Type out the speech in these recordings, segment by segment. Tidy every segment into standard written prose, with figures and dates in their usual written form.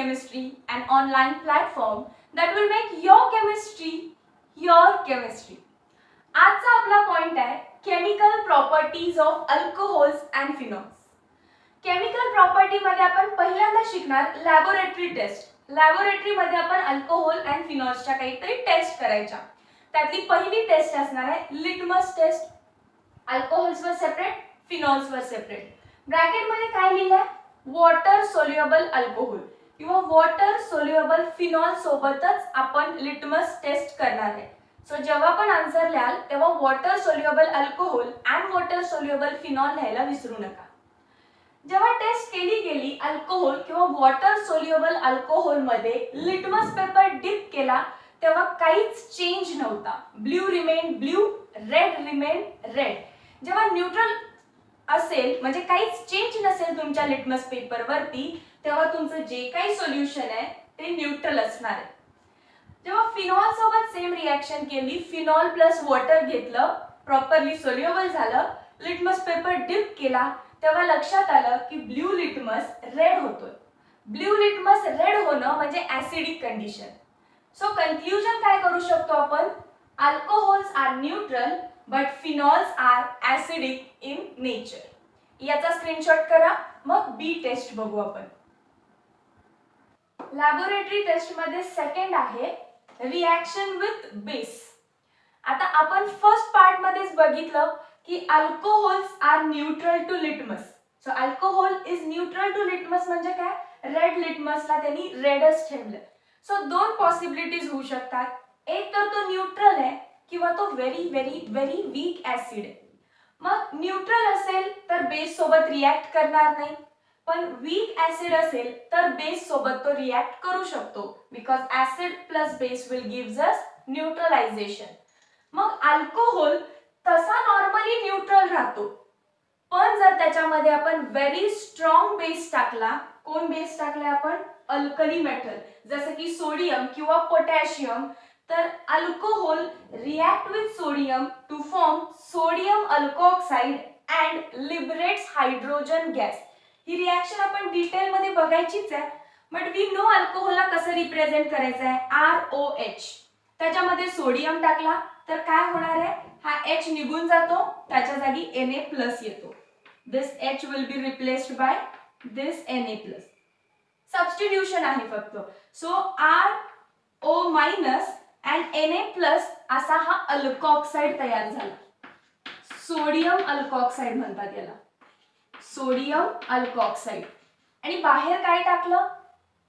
Chemistry, an online platform that will make your chemistry your chemistry. आजचा आपला point आहे chemical properties of alcohols and phenols. Chemical property मध्ये आपण पहिल्यांदा शिकणार लॅबोरेटरी टेस्ट. लॅबोरेटरी मध्ये आपण अल्कोहोल अँड फिनॉल्सच्या काहीतरी टेस्ट करायच्या. त्यातली पहिली टेस्ट असणार आहे लिटमस टेस्ट. अल्कोहोल्स वर सेपरेट, फिनॉल्स वर सेपरेट. ब्रॅकेट मध्ये काय लिहिलंय? वॉटर सोल्युबल अल्कोहोल किंवा वॉटर सोल्युबल फिनॉल सोबतच आपण लिटमस टेस्ट करणार आहे. सो जेव्हा पण आन्सर लिहाल तेव्हा water soluble alcohol and water soluble phenol लिहायला विसरू नका. जेव्हा टेस्ट केली गेली अल्कोहोल किंवा वॉटर सोल्युबल अल्कोहोल मध्ये लिटमस पेपर डिप केला तेव्हा काहीच चेंज नव्हता. Blue remain blue, red remain red. जेव्हा न्यूट्रल असेल म्हणजे काहीच चेंज नसेल तुमच्या लिटमस पेपर वरती तेव्हा तुमचं जे काही सोल्युशन आहे ते न्यूट्रल असणार आहे. जेव्हा फिनॉल सोबत सेम रिएक्शन केली, फिनॉल प्लस वॉटर घेतलं, प्रॉपरली सोल्युबल झालं, लिटमस पेपर डिप केला तेव्हा लक्षात आलं की ब्ल्यू लिटमस रेड होतोय. ब्ल्यू लिटमस रेड होणं म्हणजे ऍसिडिक कंडिशन. सो कन्क्लुजन काय करू शकतो आपण? Alcohols are neutral but phenols are acidic in nature. याचा स्क्रीनशॉट करा. मग बी टेस्ट बघू आपण. लॅबोरेटरी टेस्ट मध्ये सेकंड आहे रिएक्शन विथ बेस. आता आपण फर्स्ट पार्ट मध्येच बघितलं की alcohols are neutral to litmus. So alcohol is neutral to litmus म्हणजे काय? रेड लिटमसला त्यांनी रेडच ठेवलं. सो दोन पॉसिबिलिटीज होऊ शकतात. एक तर तो न्यूट्रल आहे किंवा तो very very very weak acid आहे. मग न्यूट्रल असेल तर बेस सोबत रिएक्ट करणार नाही, पण वीक ऍसिड असेल तर बेस सोबत तो रिएक्ट करू शकतो because acid plus base will gives us neutralisation. मग अल्कोहोल तसा नॉर्मली न्यूट्रल राहतो, पण जर त्याच्यामध्ये आपण व्हेरी स्ट्रॉंग बेस टाकला, कोण बेस टाकलाय आपण? अल्कली मेटल जसं की सोडियम किंवा पोटॅशियम, तर alcohol react with sodium to form sodium alkoxide and liberates hydrogen gas. ही रिएक्शन आपण डिटेल मध्ये बघायचीच आहे, बट वी नो अल्कोहोलला कसं रिप्रेझेंट करायचं आहे? ROH. त्याच्यामध्ये सोडियम टाकला तर काय होणार आहे? हा H निघून जातो, त्याच्या जागी Na+ येतो. दिस H will be replaced by this Na+. Substitution आहे फक्त. सो RO- and Na+ असा हा अल्कोऑक्साइड तयार झाला. सोडियम अल्कोऑक्साइड म्हणतात याला, सोडियम अल्कोऑक्साइड. आणि बाहेर काय टाकलं?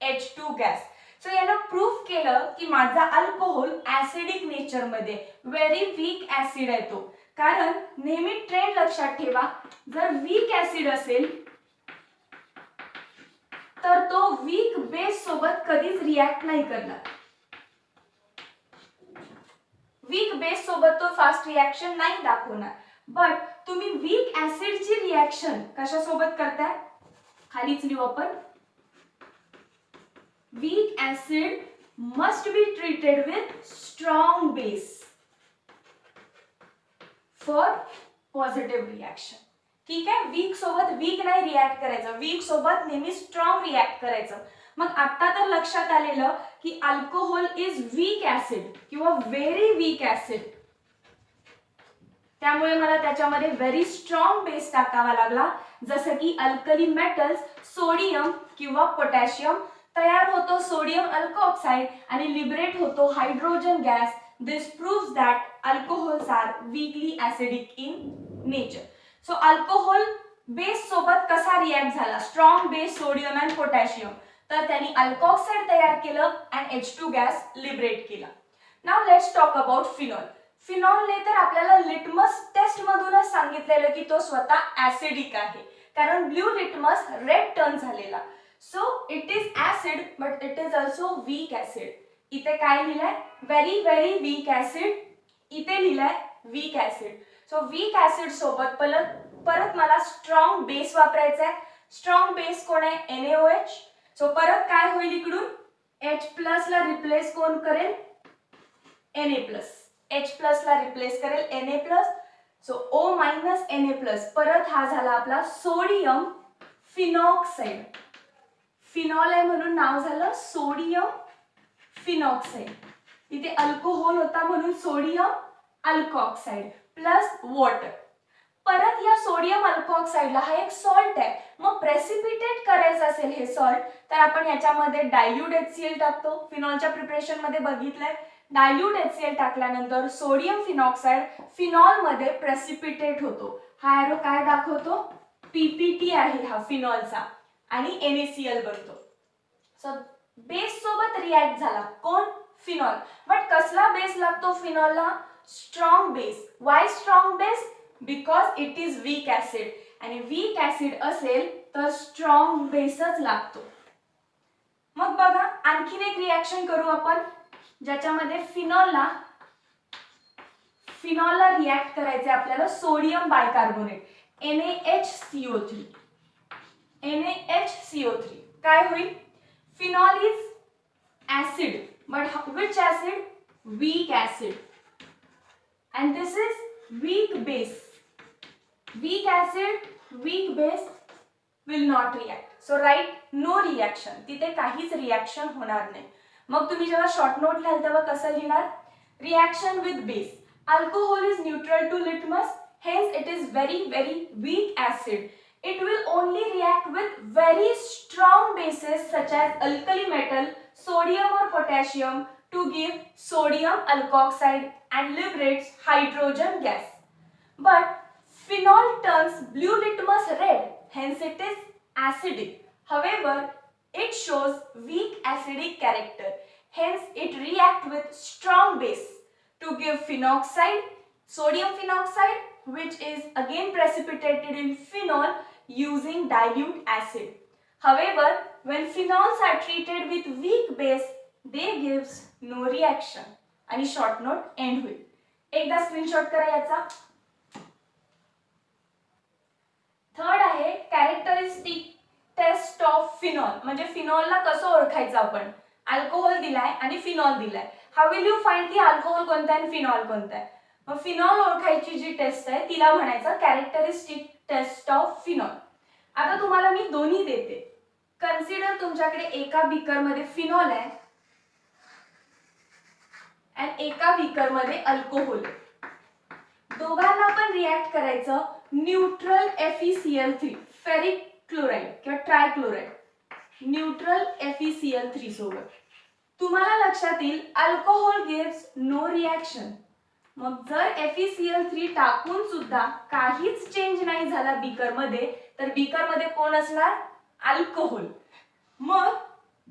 H2 gas. सो यानं प्रूफ केलं की माझा अल्कोहोल ऍसिडिक नेचर मध्ये व्हेरी वीक ऍसिड आहे तो. कारण नेहमी ट्रेंड लक्षात ठेवा, जर वीक ऍसिड असेल तर तो वीक बेस सोबत कधीच रिएक्ट नाही करणार. वीक बेस सोबत तो फास्ट रिएक्शन नाही दाखवणार. बट तुम्ही वीक ऍसिडची रिएक्शन कशा सोबत करताय? खालीच लिहू आपण. Weak acid must be treated with strong base for positive reaction. ठीक आहे, वीक सोबत वीक नाही रिएक्ट करायचं, वीक सोबत नेहमी स्ट्रॉंग रिएक्ट करायचं. मग आता तर लक्षात आलेलं की अल्कोहोल इज वीक ऍसिड किंवा व्हेरी वीक ऍसिड, त्यामुळे मला त्याच्यामध्ये व्हेरी स्ट्रॉंग बेस टाकावा लागला, जसं की अल्कली मेटल्स सोडियम किंवा पोटॅशियम. तयार होतो सोडियम अल्कोऑक्साइड आणि लिबरेट होतो hydrogen gas. This proves that alcohols are weakly acidic in nature. So alcohol base सोबत कसा रिएक्ट झाला? Strong base sodium and potassium, तर त्यांनी अल्कोऑक्साइड तयार केलं अँड H2 गॅस लिबरेट केला. Now let's talk about phenol. फिनॉलने तर आपल्याला लिटमस टेस्ट मधूनच सांगितलेलं की तो स्वतः ऍसिडिक आहे, कारण ब्ल्यू लिटमस रेड टर्न झालेला. So it is acid but it is also weak acid. इथे काय लिहिलंय? Very very weak acid. इथे लिहिलंय weak acid. So weak acid सोबत परत मला स्ट्रॉंग बेस वापरायचा आहे. स्ट्रॉंग बेस कोण आहे? NaOH. सो परत काय होईल इकडून? H+ ला रिप्लेस कोण करेल? Na+. H+ ला रिप्लेस करेल Na+. So O- Na+. परत हा झाला आपला सोडियम फिनॉक्साइड. फिनॉल आहे म्हणून नाव झालं सोडियम फिनॉक्साइड. इथे अल्कोहोल होता म्हणून सोडियम अल्कोऑक्साइड प्लस वॉटर. परत या सोडियम अल्कोऑक्साइडला हा एक सॉल्ट आहे. मग प्रेसिपिटेट करायचं असेल हे सॉल्ट तर आपण याच्यामध्ये डायल्यूट HCl टाकतो. फिनॉलच्या प्रिपरेशन मध्ये बघितलंय डायल्यूट HCl टाकल्यानंतर सोडियम फिनॉक्साइड फिनॉल मध्ये प्रेसिपिटेट होतो. हा एरो काय दाखवतो? PPT आहे हा फिनॉलचा आणि NaCl बनतो. सो बेस सोबत रिॲक्ट झाला कोण? फिनॉल. बट कसला बेस लागतो फिनॉलला? Strong base. Why strong base? Because it is weak acid आणि वीक ऍसिड असेल तर स्ट्रॉंग बेसच लागतो. मग बघा आणखीन एक रिॲक्शन करू आपण ज्याच्यामध्ये फिनॉलला रिॲक्ट करायचे आपल्याला सोडियम बायकार्बोनेट NaHCO3. NaHCO3 काय होईल? Phenol is acid but which acid? Weak acid and this is weak base. Weak acid, weak base will not react. So write no reaction. तिथे काहीच रिॲक्शन होणार नाही. मग तुम्ही जेव्हा शॉर्ट नोट लिहाल तेव्हा कसं लिहिणार? Reaction with base. Alcohol is neutral to litmus, hence it is very weak acid. It will only react with very strong bases such as alkali metal, sodium or potassium to give sodium alkoxide and liberates hydrogen gas. But phenol turns blue litmus red, hence it is acidic. However, it shows weak acidic character, hence it reacts with strong base to give phenoxide, sodium phenoxide, which is again precipitated in phenol using dilute acid. However, when phenols are treated with weak base, they gives no reaction. आणि short note end होईल. एकदा screenshot करा याचा. Third आहे characteristic taste of phenol. म्हणजे फिनॉलला कसं ओळखायचं आपण? अल्कोहोल दिलाय आणि फिनॉल दिलाय. हाऊ विल यू फाइंड की अल्कोहोल कोणता आहे आणि फिनॉल कोणता आहे? मग फिनॉल ओळखायची जी टेस्ट आहे तिला म्हणायचं कॅरेक्टरिस्टिक टेस्ट ऑफ फिनॉल. आता तुम्हाला मी दोन्ही देते. कन्सिडर तुमच्याकडे एका बीकर मध्ये फिनॉल आहे आणि एका बीकर मध्ये अल्कोहोल आहे. दोघांना पण रिॲक्ट करायचं न्यूट्रल FeCl3 फेरिक क्लोराइड किंवा ट्रायक्लोराइड न्यूट्रल FeCl3 सोबत. तुम्हाला लक्षात येईल अल्कोहोल गिव्स नो रिॲक्शन. मग जर FeCl3 टाकून सुद्धा काहीच चेंज नाही झाला बीकर मध्ये तर बीकर मध्ये कोण असणार? अल्कोहोल. मग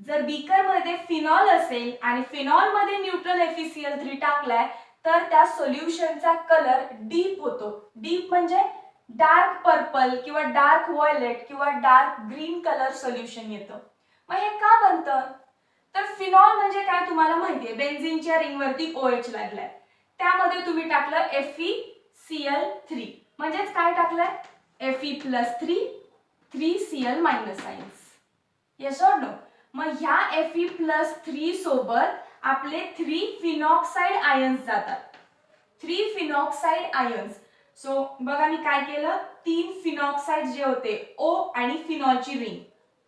जर बीकर मध्ये फिनॉल असेल आणि फिनॉल मध्ये न्यूट्रल FeCl3 टाकलाय तर त्या सोल्युशनचा कलर डीप होतो. डीप म्हणजे डार्क पर्पल किंवा डार्क व्हायलेट किंवा डार्क ग्रीन कलर सोल्युशन येतं. मग हे का बनतं? तर फिनॉल म्हणजे काय तुम्हाला माहितीये, बेन्झीनच्या रिंगवरती OH लागलाय, त्यामध्ये तुम्ही टाकलं FeCl3 म्हणजेच काय टाकलंय Fe+3 3Cl- yes or no. मग ह्या Fe+3 सोबत आपले 3 फिनॉक्साइड आयन्स जातात. 3 फिनॉक्साइड आयन्स. सो बघा मी काय केलं, 3 फिनॉक्साइड जे होते O आणि फिनॉलची रिंग,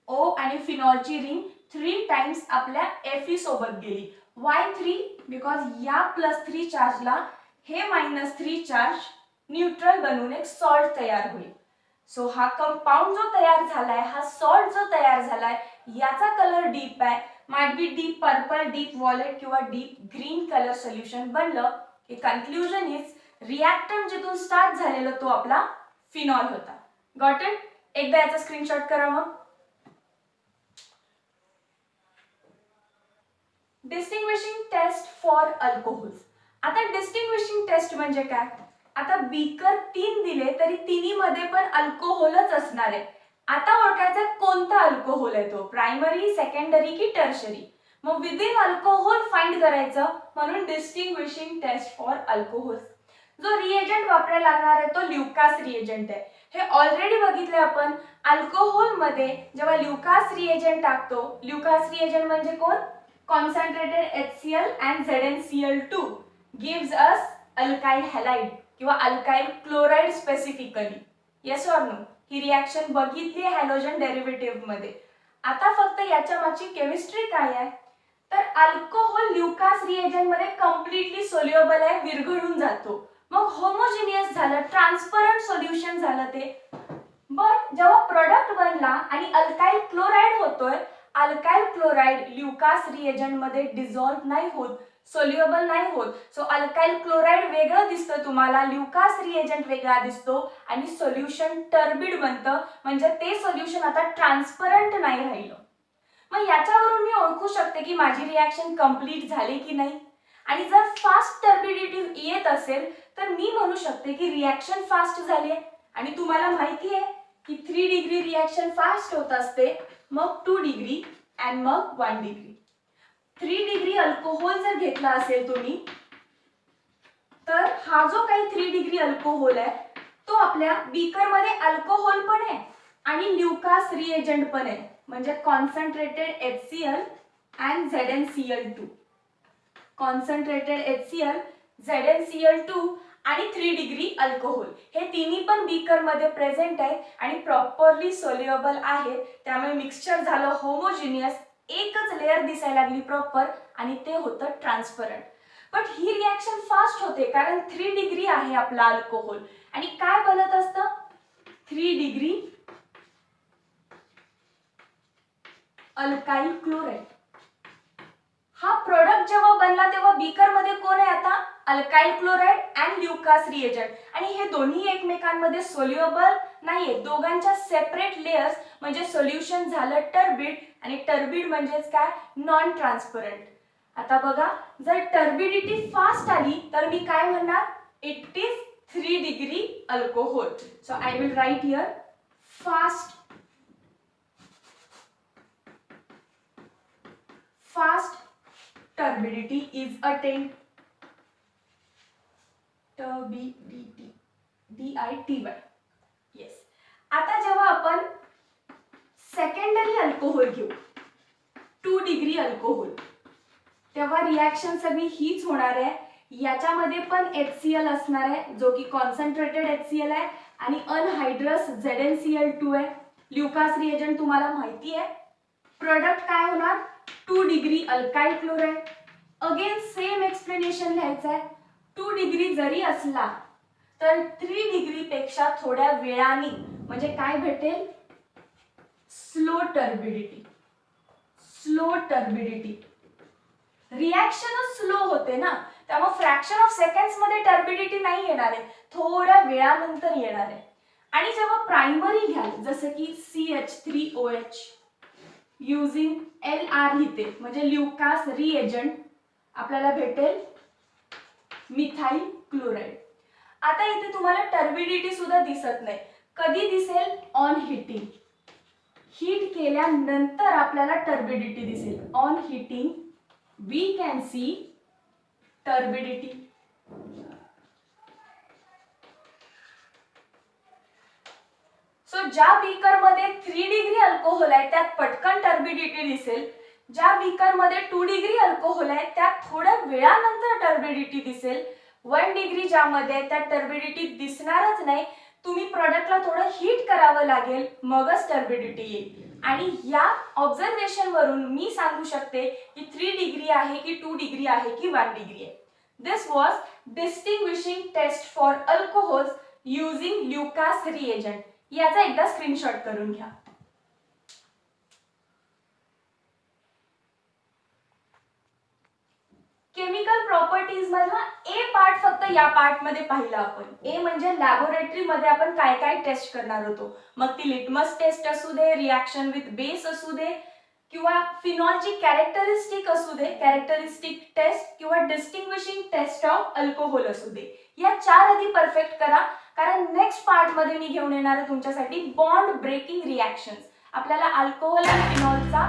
O आणि फिनॉलची रिंग 3 टाइम्स आपल्या Fe सोबत गेली. वाय 3? बिकॉज या +3 चार्जला हे -3 चार्ज न्यूट्रल बनवून एक सॉल्ट तयार होईल. सो हा कंपाऊंड जो तयार झालाय, हा सॉल्ट जो तयार झालाय याचा कलर डीप आहे. Might be deep purple, deep violet किंवा डीप ग्रीन कलर सोल्युशन बनलं की कन्क्लुजन इज रिॲक्टंट जिथून स्टार्ट झालेला तो आपला फिनॉल होता. Got it? एकदा याचा स्क्रीनशॉट करा. मग डिस्टिंग्विशिंग टेस्ट फॉर अल्कोहोल्स. आता डिस्टिंग्विशिंग टेस्ट म्हणजे काय? आता बीकर 3 दिले तरी तिन्ही मध्ये पण अल्कोहोलच असणार आहे. आता ओळखायचं कोणता अल्कोहोल आहे तो, प्रायमरी, सेकंडरी की टर्शरी. मग विदिन अल्कोहोल फाइंड करायचं म्हणून डिस्टिंग्विशिंग टेस्ट फॉर अल्कोहोल्स. जो रिएजंट वापरायला लागणार आहे तो ल्युकास रिएजंट आहे. हे ऑलरेडी बघितले आपण. अल्कोहोल मध्ये जेव्हा ल्युकास रिएजंट टाकतो, ल्युकास रिएजंट म्हणजे कोण? Concentrated HCl and ZnCl2 gives us alkyl halide किंवा alkyl chloride specifically. Yes or no? ही रिॲक्शन बघितली हॅलोजन डेरिव्हेटिव्ह मध्ये. आता फक्त याच्या मागची केमिस्ट्री काय आहे, तर अल्कोहोल ल्युकास रिएजंट मध्ये कम्प्लिटली सोल्युबल आहे, विरघळून जातो, मग होमोजिनियस झालं, ट्रान्सपरंट सोल्युशन झालं ते. बट जेव्हा प्रोडक्ट बनला आणि अल्काइल क्लोराइड होतोय, अल्काइल क्लोराइड ल्युकास रिएजंट मध्ये डिसॉल्व्ह नाही होत, सोल्युबल नाही होत. सो अल्काइल क्लोराइड वेगळं दिसतं तुम्हाला, ल्युकास रिएजंट वेगळा दिसतो आणि सोल्युशन टर्बिड बनतं, म्हणजे ते सोल्युशन आता ट्रान्सपरंट नाही राहिलं. मग याच्यावरून मी ओळखू शकते की माझी रिॲक्शन कंप्लीट झाली की नाही. आणि जर फास्ट टर्बिडिटी येत असेल तर मी म्हणू शकते की रिॲक्शन फास्ट झाली आहे. आणि तुम्हाला माहिती आहे की 3 डिग्री रिॲक्शन फास्ट होत असते, मग 2 डिग्री आणि मग 1 डिग्री. 3 डिग्री अल्कोहोल जर घेतला असेल तुम्ही, तर हा जो काही 3 डिग्री अल्कोहोल आहे तो आपल्या बीकर मध्ये अल्कोहोल पण आहे आणि ल्युकास रिएजंट पण आहे, म्हणजे concentrated HCl and ZnCl2. Concentrated HCl, ZnCl2 आणि 3 डिग्री अल्कोहोल हे तिन्ही पण बीकर मध्ये प्रेझेंट आहे आणि प्रॉपरली सोल्युबल आहे. त्यामुळे मिक्सचर झालं होमोजिनियस, एकच लेअर दिसायला लागली प्रॉपर आणि ते होतं transparent. But he reaction fast होते कारण 3 डिग्री आहे आपला अल्कोहोल. आणि काय बनत असतं, 3 डिग्री अल्काइल क्लोराइड. हा प्रोडक्ट जेव्हा बनला तेव्हा बीकर मध्ये कोण आहे आता, alkyl chloride and Lucas reagent. आणि हे दोन्ही एकमेकांमध्ये सोल्युबल नाहीये, दोघांच्या सेपरेट लेयर्स, म्हणजे सोल्युशन झालं टर्बिड आणि टर्बिड म्हणजेच काय, नॉन ट्रान्सपरंट. आता बघा, जर टर्बिडिटी फास्ट आली तर मी काय म्हणणार, it is 3 degree alcohol. So I will write here fast turbidity is attained. Turbidity, DITY. Yes. आता जेव्हा आपण सेकंडरी अल्कोहोल घेऊ, 2 डिग्री अल्कोहोल, तेव्हा रिॲक्शन सगळी हीच होणार आहे. याच्यामध्ये पण HCl असणार आहे, जो की कॉन्सन्ट्रेटेड HCl आहे, आणि अनहायड्रस ZnCl2 आहे. ल्युकास रिएजंट तुम्हाला माहिती आहे. प्रोडक्ट काय होणार, 2 degree alkyl chloride. Again same explanation लिहायचं आहे. 2 डिग्री जरी असला तर 3 डिग्री पेक्षा थोड्या वेळाने, म्हणजे काय भेटेल, slow turbidity. Slow turbidity reaction slow होते ना, त्यामुळे फ्रॅक्शन ऑफ सेकंड्स मध्ये टर्बिडिटी नाही येणार आहे, थोड्या वेळानंतर येणार आहे. आणि जेव्हा प्रायमरी घ्याल, जसं की CH3OH युजिंग LR लिहिते, म्हणजे ल्युकास रिएजंट, आपल्याला भेटेल मिथाइल क्लोराइड. आता इथे तुम्हाला टर्बिडिटी सुद्धा दिसत नाही, कधी दिसेल, ऑन हीटिंग. हीट केल्यानंतर आपल्याला टर्बिडिटी दिसेल. On heating we can see turbidity. So ज्या बीकर मध्ये 3 डिग्री अल्कोहोल आहे त्यात पटकन टर्बिडिटी दिसेल, ज्या बीकर मध्ये 2 डिग्री अल्कोहोल आहे त्यात थोड्या वेळानंतर टर्बिडिटी दिसेल. 1 डिग्री ज्यामध्ये त्यात टर्बिडिटी दिसणारच नाही, तुम्ही प्रोडक्टला थोडं हीट करावं लागेल, मगच टर्बिडिटी येईल. आणि या ऑब्झर्वेशन वरून मी सांगू शकते की 3 डिग्री आहे की 2 डिग्री आहे की 1 डिग्री आहे. This was distinguishing test for alcohols using Lucas reagent. याचा एकदा स्क्रीनशॉट करून घ्या. केमिकल प्रॉपर्टीज मधला ए पार्ट फक्त या पार्ट मध्ये पाहिला आपण. ए म्हणजे लॅबोरेटरी मध्ये आपण काय काय टेस्ट करणार होतो, मग ती लिटमस टेस्ट असू दे, रिॲक्शन विथ बेस असू दे, किंवा फिनॉलची कॅरेक्टरिस्टिक असू दे, कॅरेक्टरिस्टिक टेस्ट, किंवा डिस्टिंग्विशिंग टेस्ट ऑफ अल्कोहोल असू दे. या 4 आधी परफेक्ट करा, कारण नेक्स्ट पार्ट मध्ये मी घेऊन येणार आहे तुमच्यासाठी बॉन्ड ब्रेकिंग रिॲक्शन्स. आपल्याला अल्कोहोल आणि फिनॉलचा